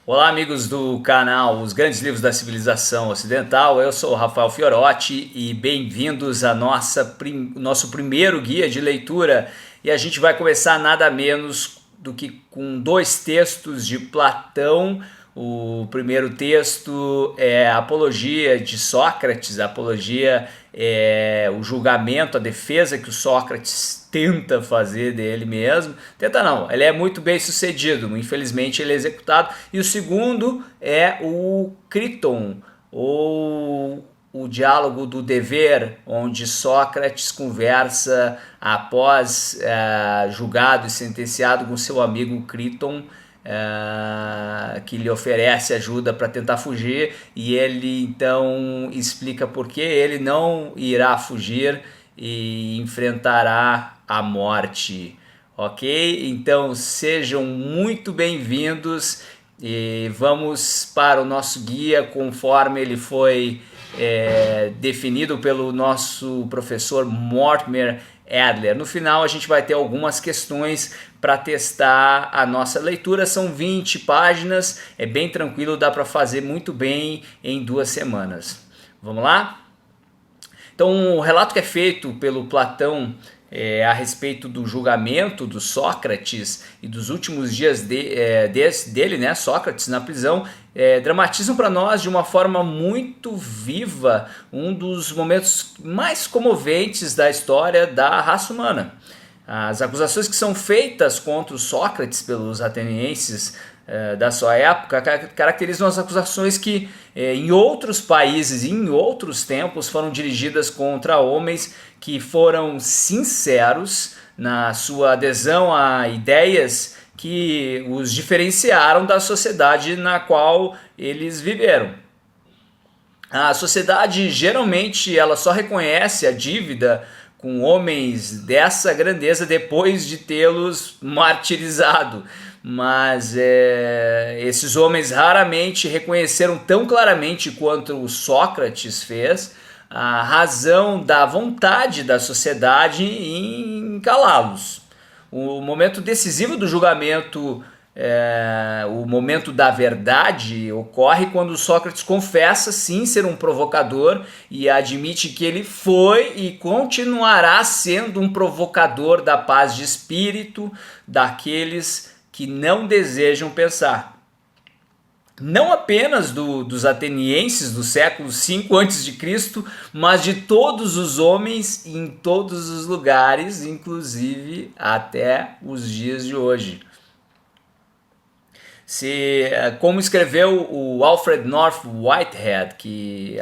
Olá, amigos do canal Os Grandes Livros da Civilização Ocidental. Eu sou o Rafael Fiorotti e bem-vindos a nosso primeiro guia de leitura. E a gente vai começar nada menos do que com dois textos de Platão. O primeiro texto é a Apologia de Sócrates. A Apologia é o julgamento, a defesa que o Sócrates tenta fazer dele mesmo. Tenta não, ele é muito bem sucedido, infelizmente ele é executado. E o segundo é o Criton, ou o diálogo do dever, onde Sócrates conversa após julgado e sentenciado com seu amigo Criton, que lhe oferece ajuda para tentar fugir, e ele então explica por que ele não irá fugir e enfrentará a morte. Ok? Então sejam muito bem-vindos e vamos para o nosso guia conforme ele foi definido pelo nosso professor Mortimer Adler. No final a gente vai ter algumas questões para testar a nossa leitura. São 20 páginas, é bem tranquilo, dá para fazer muito bem em 2 semanas. Vamos lá? Então o relato que é feito pelo Platão a respeito do julgamento do Sócrates e dos últimos dias dele, né, Sócrates na prisão, dramatizam para nós de uma forma muito viva um dos momentos mais comoventes da história da raça humana. As acusações que são feitas contra o Sócrates pelos atenienses da sua época caracterizam as acusações que em outros países e em outros tempos foram dirigidas contra homens que foram sinceros na sua adesão a ideias que os diferenciaram da sociedade na qual eles viveram. A sociedade geralmente ela só reconhece a dívida com homens dessa grandeza depois de tê-los martirizado. Mas esses homens raramente reconheceram tão claramente quanto o Sócrates fez a razão da vontade da sociedade em calá-los. O momento decisivo do julgamento, o momento da verdade, ocorre quando Sócrates confessa sim ser um provocador e admite que ele foi e continuará sendo um provocador da paz de espírito daqueles que não desejam pensar. Não apenas dos atenienses do século V a.C., mas de todos os homens em todos os lugares, inclusive até os dias de hoje. Como escreveu o Alfred North Whitehead, que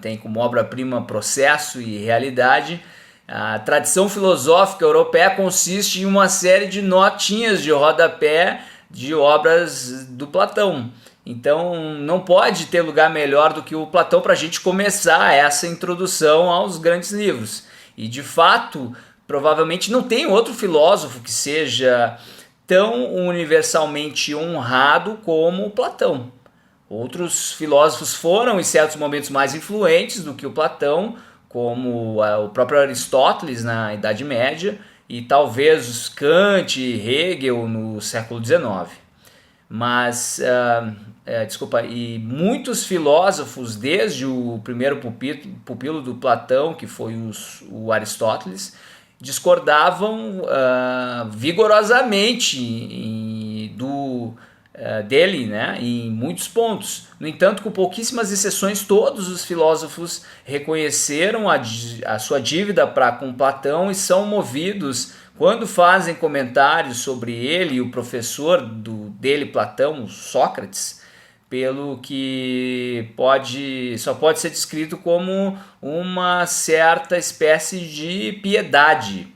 tem como obra-prima Processo e Realidade, a tradição filosófica europeia consiste em uma série de notinhas de rodapé de obras do Platão. Então não pode ter lugar melhor do que o Platão para a gente começar essa introdução aos grandes livros. E de fato, provavelmente não tem outro filósofo que seja tão universalmente honrado como Platão. Outros filósofos foram em certos momentos mais influentes do que o Platão, como o próprio Aristóteles na Idade Média e talvez Kant e Hegel no século XIX. Mas, e muitos filósofos, desde o primeiro pupilo do Platão, que foi o Aristóteles, discordavam vigorosamente dele, né, em muitos pontos. No entanto, com pouquíssimas exceções, todos os filósofos reconheceram a sua dívida para com Platão e são movidos, quando fazem comentários sobre ele e o professor dele, Platão, Sócrates, pelo que só pode ser descrito como uma certa espécie de piedade.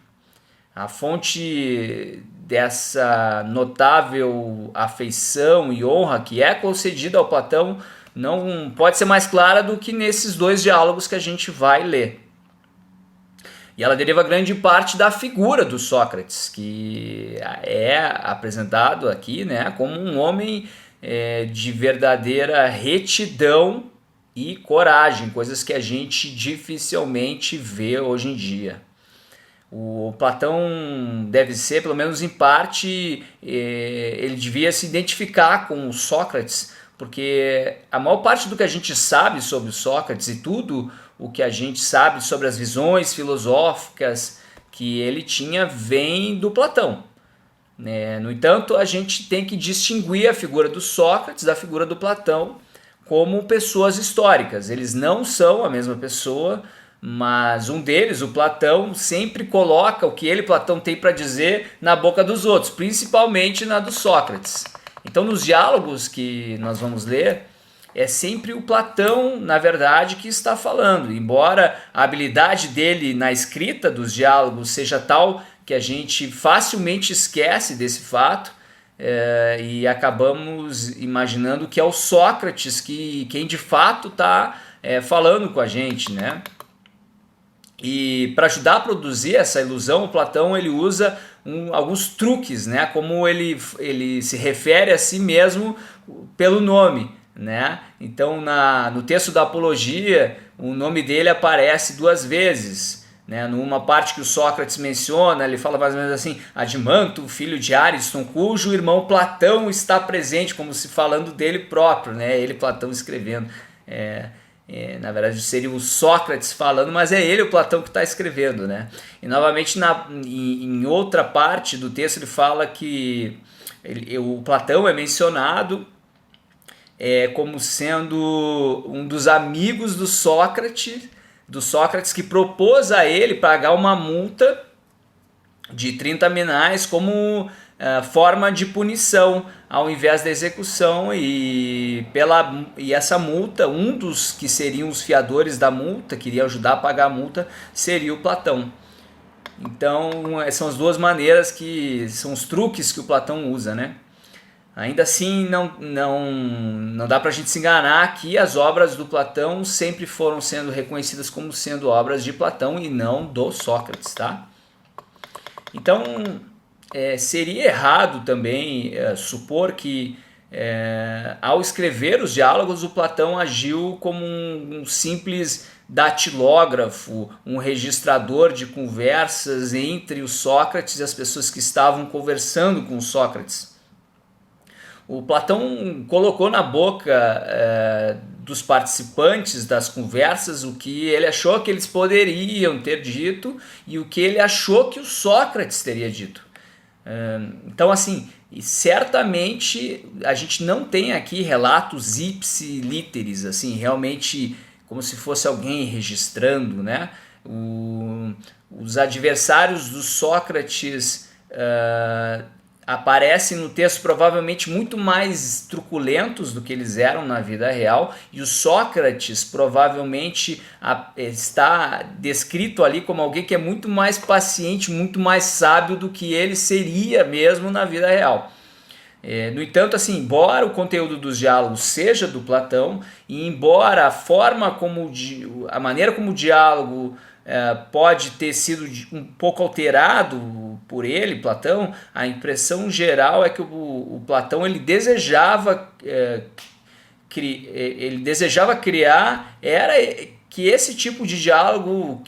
A fonte dessa notável afeição e honra que é concedida ao Platão não pode ser mais clara do que nesses dois diálogos que a gente vai ler. E ela deriva grande parte da figura do Sócrates, que é apresentado aqui, né, como um homem de verdadeira retidão e coragem, coisas que a gente dificilmente vê hoje em dia. O Platão deve ser, pelo menos em parte, ele devia se identificar com o Sócrates, porque a maior parte do que a gente sabe sobre o Sócrates e tudo o que a gente sabe sobre as visões filosóficas que ele tinha vem do Platão, né? No entanto, a gente tem que distinguir a figura do Sócrates da figura do Platão como pessoas históricas. Eles não são a mesma pessoa, mas um deles, o Platão, sempre coloca o que ele, Platão, tem para dizer na boca dos outros, principalmente na do Sócrates. Então, nos diálogos que nós vamos ler, é sempre o Platão, na verdade, que está falando. Embora a habilidade dele na escrita dos diálogos seja tal que a gente facilmente esquece desse fato, e acabamos imaginando que é o Sócrates quem de fato está falando com a gente, né? E para ajudar a produzir essa ilusão, o Platão ele usa alguns truques, né? Como ele se refere a si mesmo pelo nome, né? Então, no texto da Apologia, o nome dele aparece 2 vezes, né? Numa parte que o Sócrates menciona, ele fala mais ou menos assim: Adimanto, filho de Ariston, cujo irmão Platão está presente, como se falando dele próprio, né? Ele, Platão, escrevendo. Na verdade seria o Sócrates falando, mas é ele, o Platão, que está escrevendo, né? E novamente em outra parte do texto ele fala que o Platão é mencionado como sendo um dos amigos do Sócrates que propôs a ele pagar uma multa de 30 minais como forma de punição ao invés da execução, e essa multa, um dos que seriam os fiadores da multa, que iria ajudar a pagar a multa, seria o Platão. Então são as 2 maneiras que são os truques que o Platão usa, né? Ainda assim, não dá para a gente se enganar que as obras do Platão sempre foram sendo reconhecidas como sendo obras de Platão e não do Sócrates, tá? Então, seria errado também supor que, ao escrever os diálogos, o Platão agiu como um simples datilógrafo, um registrador de conversas entre o Sócrates e as pessoas que estavam conversando com o Sócrates. O Platão colocou na boca dos participantes das conversas o que ele achou que eles poderiam ter dito e o que ele achou que o Sócrates teria dito. Então, assim, certamente a gente não tem aqui relatos ipsi literis, assim, realmente como se fosse alguém registrando, né? Os adversários do Sócrates aparecem no texto provavelmente muito mais truculentos do que eles eram na vida real, e o Sócrates provavelmente está descrito ali como alguém que é muito mais paciente, muito mais sábio do que ele seria mesmo na vida real. No entanto, assim, embora o conteúdo dos diálogos seja do Platão, e embora a maneira como o diálogo pode ter sido um pouco alterado por ele, Platão, a impressão geral é que o Platão ele desejava criar era que esse tipo de diálogo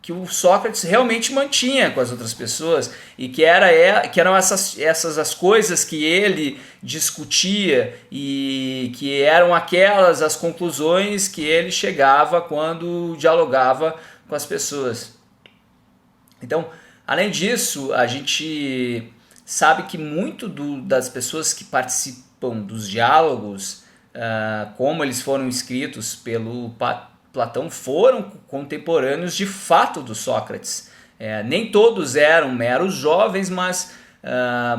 que o Sócrates realmente mantinha com as outras pessoas, e que eram essas as coisas que ele discutia e que eram aquelas as conclusões que ele chegava quando dialogava com as pessoas. Então, além disso, a gente sabe que muito das pessoas que participam dos diálogos, como eles foram escritos pelo Platão, foram contemporâneos de fato do Sócrates. Nem todos eram meros jovens, mas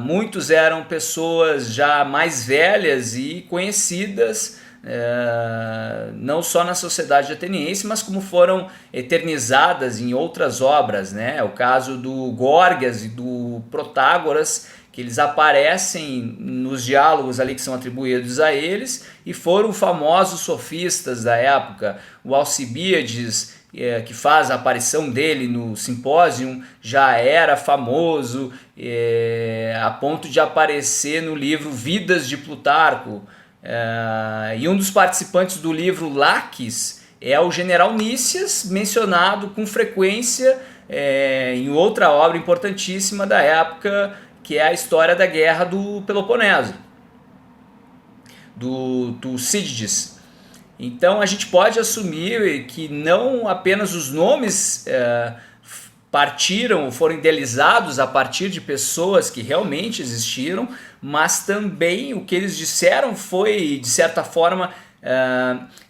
muitos eram pessoas já mais velhas e conhecidas, não só na sociedade ateniense, mas como foram eternizadas em outras obras, né? O caso do Górgias e do Protágoras, que eles aparecem nos diálogos ali que são atribuídos a eles, e foram famosos sofistas da época. O Alcibíades, que faz a aparição dele no Simpósio, já era famoso a ponto de aparecer no livro Vidas de Plutarco. E um dos participantes do livro Laques é o general Nícias, mencionado com frequência em outra obra importantíssima da época, que é a história da Guerra do Peloponeso, do Tucídides. Então a gente pode assumir que não apenas os nomes foram idealizados a partir de pessoas que realmente existiram, mas também o que eles disseram foi, de certa forma,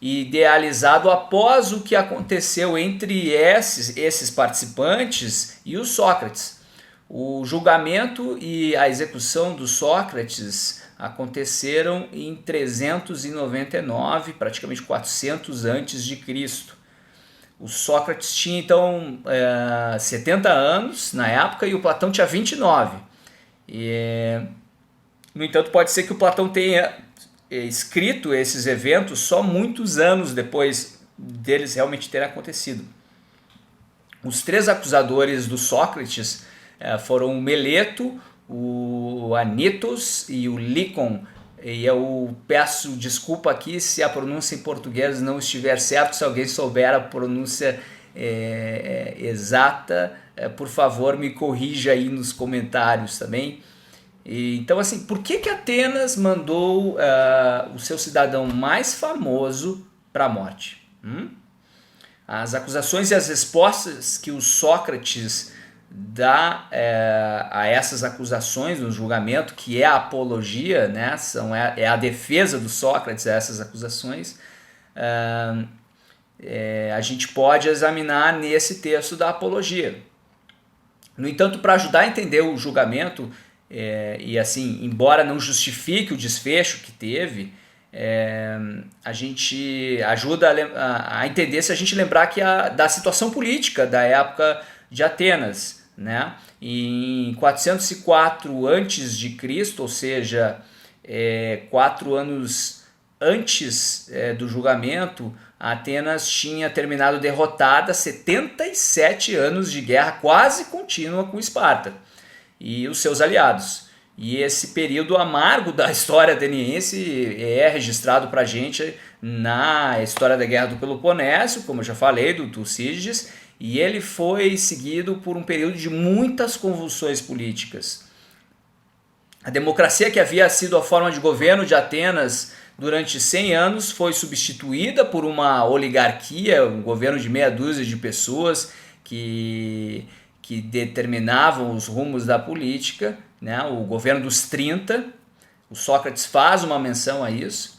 idealizado após o que aconteceu entre esses participantes e o Sócrates. O julgamento e a execução do Sócrates aconteceram em 399, praticamente 400 antes de Cristo. O Sócrates tinha então 70 anos na época e o Platão tinha 29. No entanto, pode ser que o Platão tenha escrito esses eventos só muitos anos depois deles realmente terem acontecido. Os três acusadores do Sócrates foram o Meleto, o Anitos e o Licon. E eu peço desculpa aqui se a pronúncia em português não estiver certa, se alguém souber a pronúncia exata, por favor me corrija aí nos comentários também. Então, assim, por que Atenas mandou o seu cidadão mais famoso para a morte? As acusações e as respostas que o Sócrates dá a essas acusações no julgamento, que é a apologia, né? É a defesa do Sócrates a essas acusações, a gente pode examinar nesse texto da apologia. No entanto, para ajudar a entender o julgamento, e assim, embora não justifique o desfecho que teve, a gente ajuda a entender se a gente lembrar da situação política da época de Atenas, né? Em 404 a.C., ou seja, 4 anos antes do julgamento, Atenas tinha terminado derrotada 77 anos de guerra quase contínua com Esparta e os seus aliados. E esse período amargo da história ateniense é registrado para a gente na história da Guerra do Peloponeso, como eu já falei, do Tucídides, e ele foi seguido por um período de muitas convulsões políticas. A democracia, que havia sido a forma de governo de Atenas durante 100 anos, foi substituída por uma oligarquia, um governo de meia dúzia de pessoas que determinavam os rumos da política, né? O governo dos 30, o Sócrates faz uma menção a isso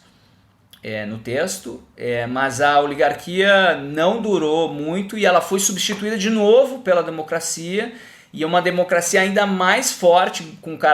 no texto, mas a oligarquia não durou muito e ela foi substituída de novo pela democracia, e uma democracia ainda mais forte, com caráter